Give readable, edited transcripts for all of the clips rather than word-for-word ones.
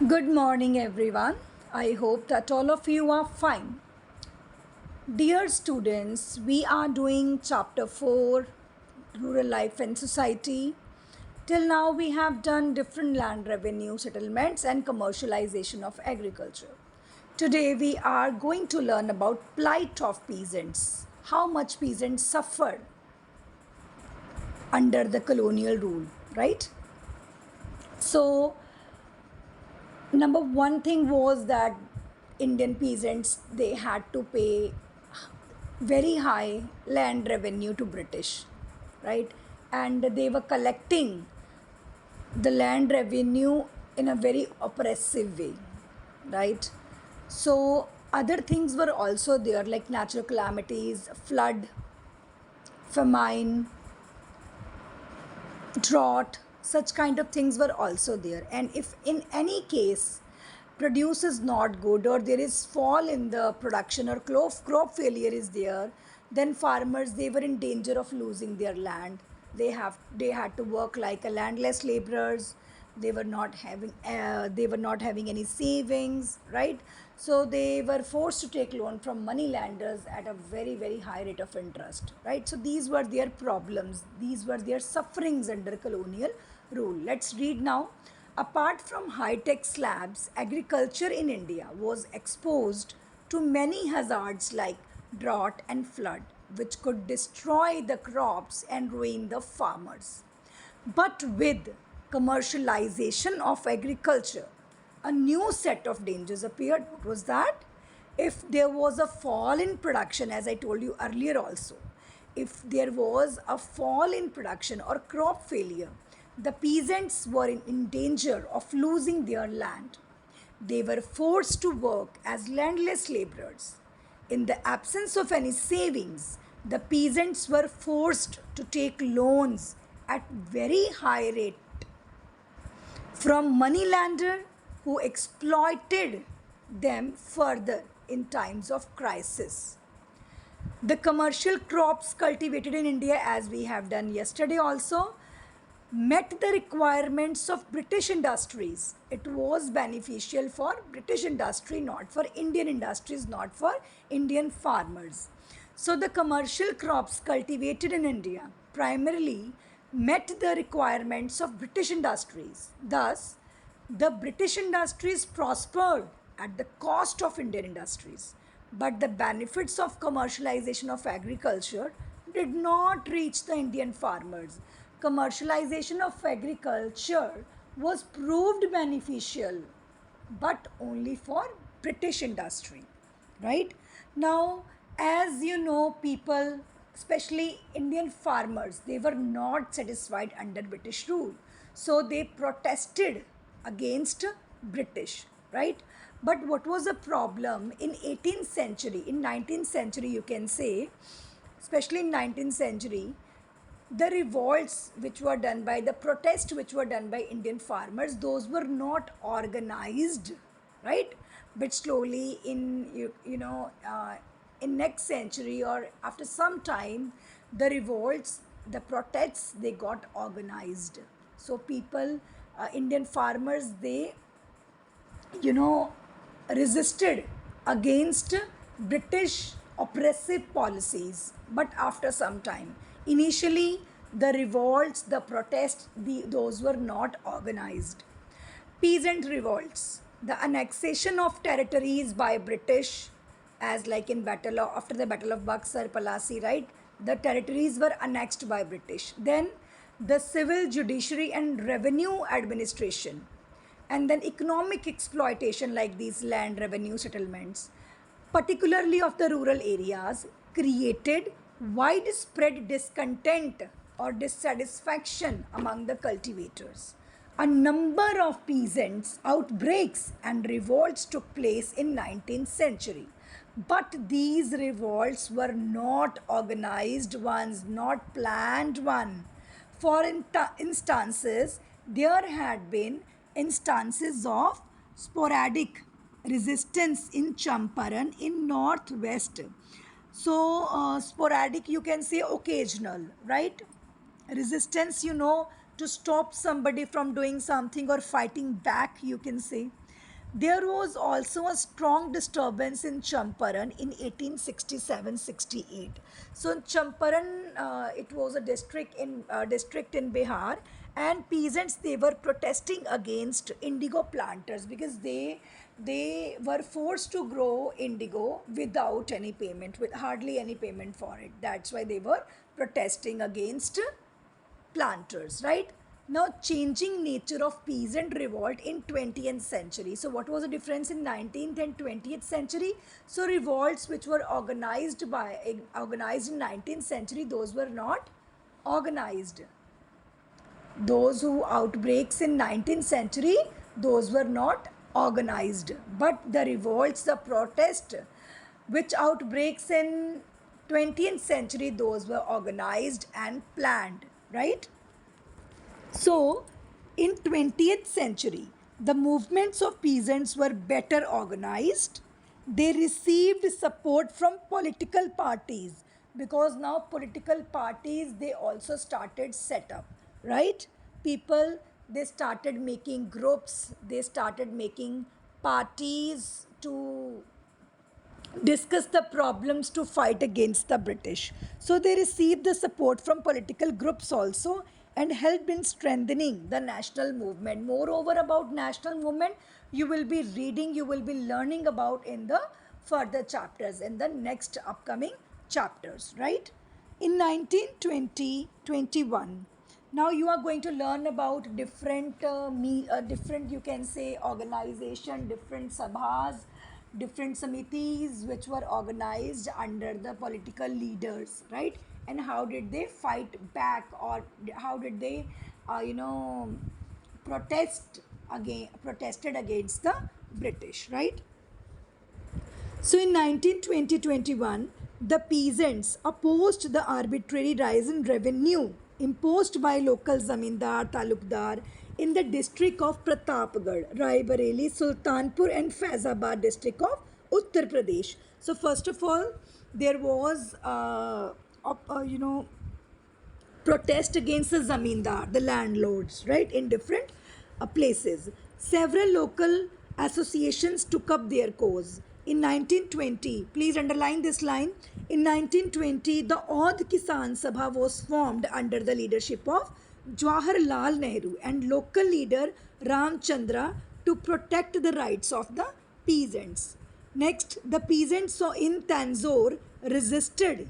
Good morning, everyone. I hope that all of you are fine. Dear students, we are doing chapter 4 Rural Life and Society. Till now, we have done different land revenue settlements and commercialization of agriculture. Today, we are going to learn about plight of peasants, how much peasants suffered under the colonial rule, right? So, number one thing was that Indian peasants they had to pay very high land revenue to British, right? And they were collecting the land revenue in a very oppressive way, right? So other things were also there like natural calamities, flood, famine, drought, such kind of things were also there. And if in any case produce is not good or there is fall in the production or crop failure is there, then farmers they were in danger of losing their land. They had to work like a landless laborers. They were not having any savings, right? So they were forced to take loan from money lenders at a very high rate of interest, right? So these were their problems, these were their sufferings under colonial rule. Let's read now. Apart from high-tech slabs, agriculture in India was exposed to many hazards like drought and flood, which could destroy the crops and ruin the farmers. But with commercialization of agriculture, a new set of dangers appeared. What was that? If there was a fall in production, as I told you earlier also, if there was a fall in production or crop failure, the peasants were in danger of losing their land. They were forced to work as landless laborers. In the absence of any savings, the peasants were forced to take loans at very high rate from moneylender who exploited them further in times of crisis. The commercial crops cultivated in India, as we have done yesterday also, met the requirements of British industries. It was beneficial for British industry, not for Indian industries, not for Indian farmers. So the commercial crops cultivated in India primarily met the requirements of British industries. Thus, the British industries prospered at the cost of Indian industries. But the benefits of commercialization of agriculture did not reach the Indian farmers. Commercialization of agriculture was proved beneficial, but only for British industry, right? Now, as you know, people, especially Indian farmers, they were not satisfied under British rule. So they protested against British, right? But what was the problem in 18th century, in 19th century, you can say, especially in 19th century, the revolts which were done by the protests which were done by Indian farmers, those were not organized, right? But slowly in next century or after some time, the revolts, the protests, they got organized. So people, Indian farmers, they you know resisted against British oppressive policies. But after some time, initially the revolts, the protests, those were not organized. Peasant revolts, the annexation of territories by British, as like in after the battle of Buxar Palasi, right? The territories were annexed by British. Then the civil, judiciary and revenue administration, and then economic exploitation like these land revenue settlements, particularly of the rural areas, created widespread discontent or dissatisfaction among the cultivators. A number of peasants outbreaks and revolts took place in 19th century, but these revolts were not organized ones, not planned one. For instances, there had been instances of sporadic resistance in Champaran in northwest. So sporadic, you can say occasional, right? Resistance, to stop somebody from doing something or fighting back, you can say. There was also a strong disturbance in Champaran in 1867-68. So Champaran, it was a district in Bihar, and peasants, they were protesting against indigo planters because they were forced to grow indigo without any payment, with hardly any payment for it. That's why they were protesting against planters, right? Now, changing nature of peasant revolt in 20th century. So what was the difference in 19th and 20th century? So revolts which were organized in 19th century, those were not organized. Those who outbreaks in 19th century, those were not organized. But the revolts, the protest which outbreaks in 20th century, those were organized and planned, right? So, in 20th century, the movements of peasants were better organized. They received support from political parties, because now political parties, they also started set up, right? People, they started making groups, they started making parties to discuss the problems to fight against the British. So they received the support from political groups also and helped in strengthening the national movement. Moreover, about national movement, you will be reading, you will be learning about in the further chapters, in the next upcoming chapters, right? In 1920-21, now you are going to learn about different, you can say, organization, different sabhas, different samitis which were organized under the political leaders, right? And how did they fight back, or how did they protested against the British, right? So in 1920-21, the peasants opposed the arbitrary rise in revenue imposed by local zamindar talukdar in the district of Pratapgarh, Rai Bareli, Sultanpur and Faizabad district of Uttar Pradesh. So first of all, there was protest against the zamindar, the landlords, right, in different places. Several local associations took up their cause. In 1920, please underline this line, in 1920, the Audh Kisan Sabha was formed under the leadership of Jawaharlal Nehru and local leader Ram Chandra to protect the rights of the peasants. Next, the peasants in Tanzore resisted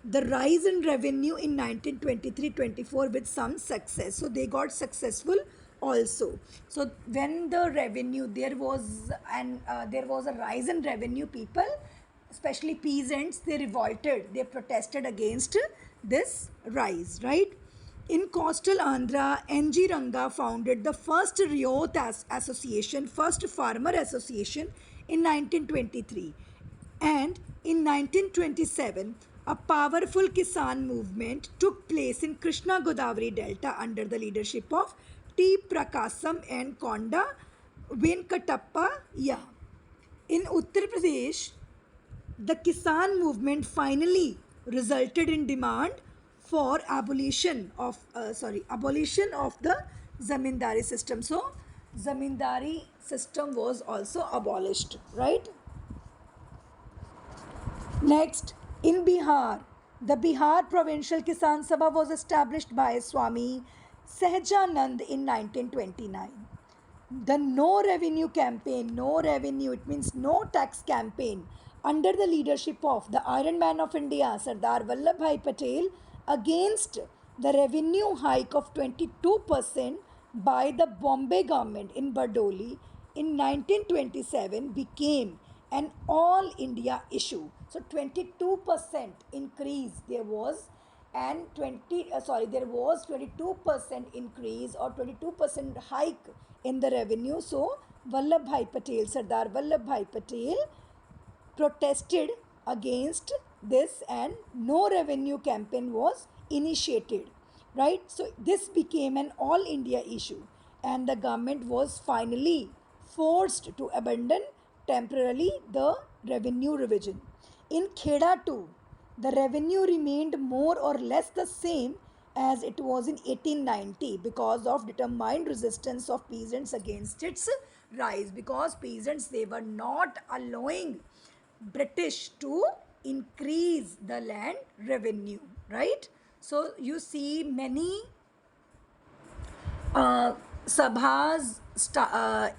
the rise in revenue in 1923-24 with some success. So they got successful also. So when the revenue, there was a rise in revenue, people, especially peasants, they revolted, they protested against this rise, right? In coastal Andhra, NG Ranga founded the first Riot Association, first farmer association in 1923. And in 1927, a powerful Kisan movement took place in Krishna Godavari Delta under the leadership of T. Prakasam and Konda Venkatappa. In Uttar Pradesh, the Kisan movement finally resulted in demand for abolition of the zamindari system. So zamindari system was also abolished, right? Next, in Bihar, the Bihar Provincial Kisan Sabha was established by Swami Sahajanand in 1929. The no revenue campaign, no revenue, it means no tax campaign, under the leadership of the Iron Man of India, Sardar Vallabhbhai Patel, against the revenue hike of 22% by the Bombay government in Bardoli in 1927 became an all India issue. So 22% increase there was, and there was 22% increase or 22% hike in the revenue. So Vallabhbhai Patel, Sardar Vallabhbhai Patel, protested against this, and no revenue campaign was initiated, right? So this became an all India issue, and the government was finally forced to abandon temporarily the revenue revision. In Kheda too, the revenue remained more or less the same as it was in 1890 because of determined resistance of peasants against its rise, because peasants, they were not allowing British to increase the land revenue, right? So you see many uh, sabhas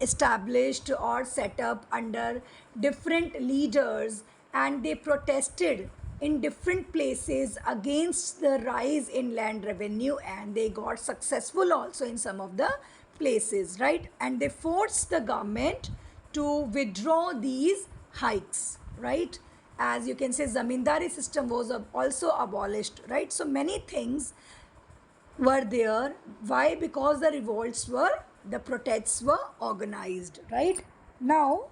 established or set up under different leaders, and they protested in different places against the rise in land revenue, and they got successful also in some of the places, right? And they forced the government to withdraw these hikes, right? As you can say, zamindari system was also abolished, right? So many things were there. Why? Because the revolts were, the protests were organized, right? Now,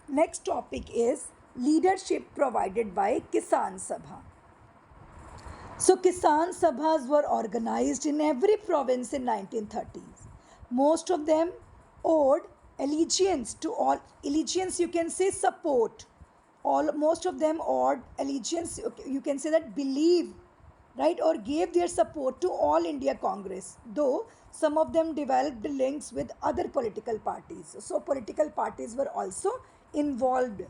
next topic is leadership provided by Kisan Sabha. So, Kisan Sabhas were organized in every province in 1930s. Most of them owed allegiance to all, allegiance you can say support. All, most of them owed allegiance, you can say that believe, right, or gave their support to All India Congress, though some of them developed links with other political parties. So, political parties were also involved.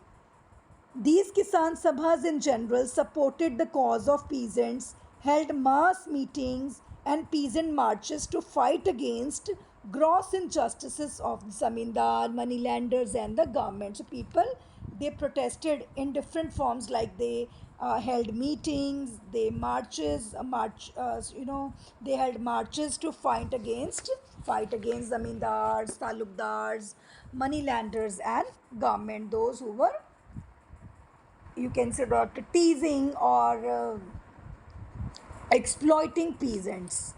These Kisan Sabhas in general supported the cause of peasants, held mass meetings and peasant marches to fight against gross injustices of the zamindar, moneylenders, and the government. So, people, they protested in different forms, like they held meetings, they marches, they held marches to fight against zamindars, talukdars, moneylenders, and government, those who were, you can say, that teasing or exploiting peasants.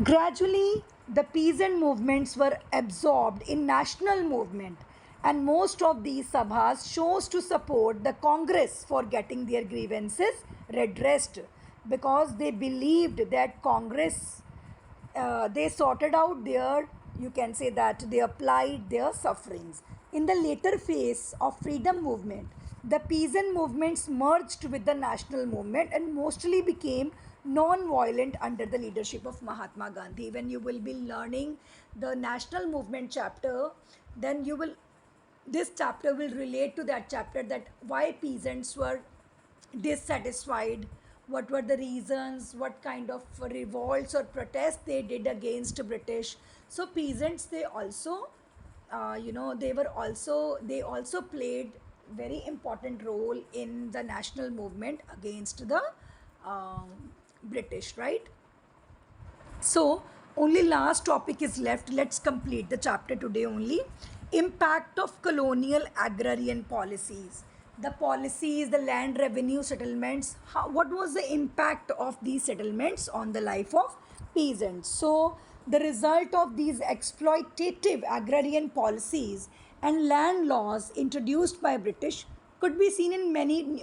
Gradually, the peasant movements were absorbed in national movement, and most of these sabhas chose to support the Congress for getting their grievances redressed, because they believed that Congress, they sorted out their, you can say that they applied their sufferings. In the later phase of freedom movement, the peasant movements merged with the national movement and mostly became non-violent under the leadership of Mahatma Gandhi. When you will be learning the national movement chapter, then you will, this chapter will relate to that chapter, that why peasants were dissatisfied, what were the reasons, what kind of revolts or protests they did against British. So peasants, they also, they also played very important role in the national movement against the um, British, right? So, only last topic is left. Let's complete the chapter today only. Impact of colonial agrarian policies. The policies, the land revenue settlements, what was the impact of these settlements on the life of peasants? So, the result of these exploitative agrarian policies and land laws introduced by British could be seen in many,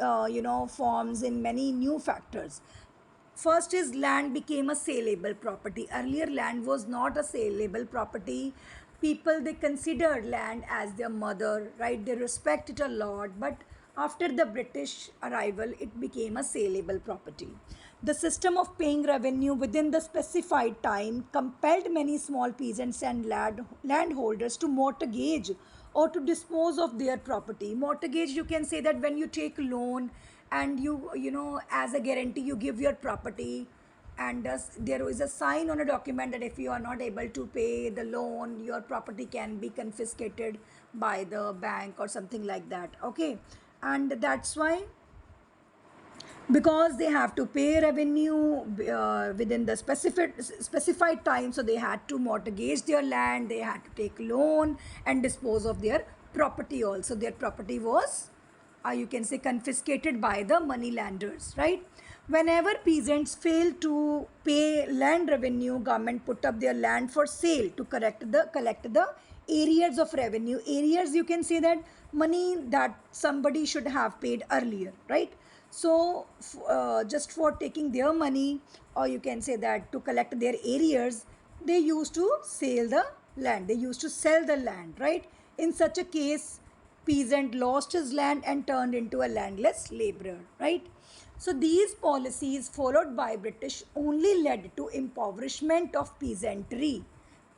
forms, in many new factors. First is land became a saleable property. Earlier, land was not a saleable property. People, they considered land as their mother, right? They respect it a lot. But after the British arrival, it became a saleable property. The system of paying revenue within the specified time compelled many small peasants and landholders to mortgage or to dispose of their property. Mortgage, you can say that when you take loan and as a guarantee you give your property, and there is a sign on a document that if you are not able to pay the loan, your property can be confiscated by the bank or something like that, okay? And that's why, because they have to pay revenue within the specified time, so they had to mortgage their land, they had to take loan and dispose of their property also. Their property was, you can say, confiscated by the money lenders, right? Whenever peasants failed to pay land revenue, government put up their land for sale to collect the arrears of revenue. Arrears, you can say that money that somebody should have paid earlier, right? So, just for taking their money, or you can say that to collect their arrears, they used to sell the land. They used to sell the land, right? In such a case, peasant lost his land and turned into a landless laborer, right? So these policies followed by British only led to impoverishment of peasantry,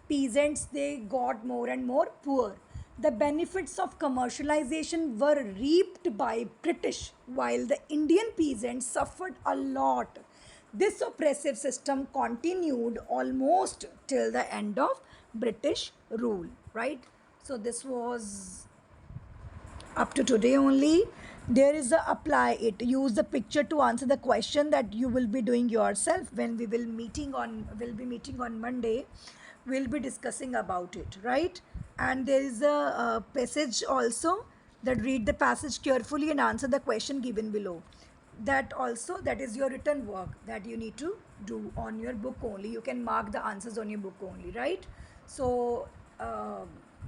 peasants, they got more and more poor. The benefits of commercialization were reaped by British, while the Indian peasants suffered a lot. This oppressive system continued almost till the end of British rule, right? So this was up to today only. There is a apply it, use the picture to answer the question that you will be doing yourself. When we will be meeting on Monday, we'll be discussing about it, right? And there is a passage also, that read the passage carefully and answer the question given below. That also, that is your written work that you need to do on your book only. You can mark the answers on your book only, right? So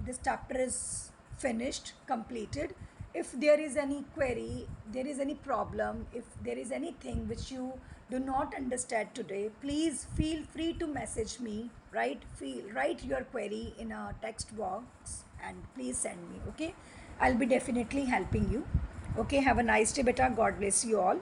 this chapter is finished, completed. If there is any query, there is any problem, if there is anything which you do not understand today, please feel free to message me, right? Write your query in a text box and please send me, okay? I'll be definitely helping you. Okay, have a nice day, beta. God bless you all.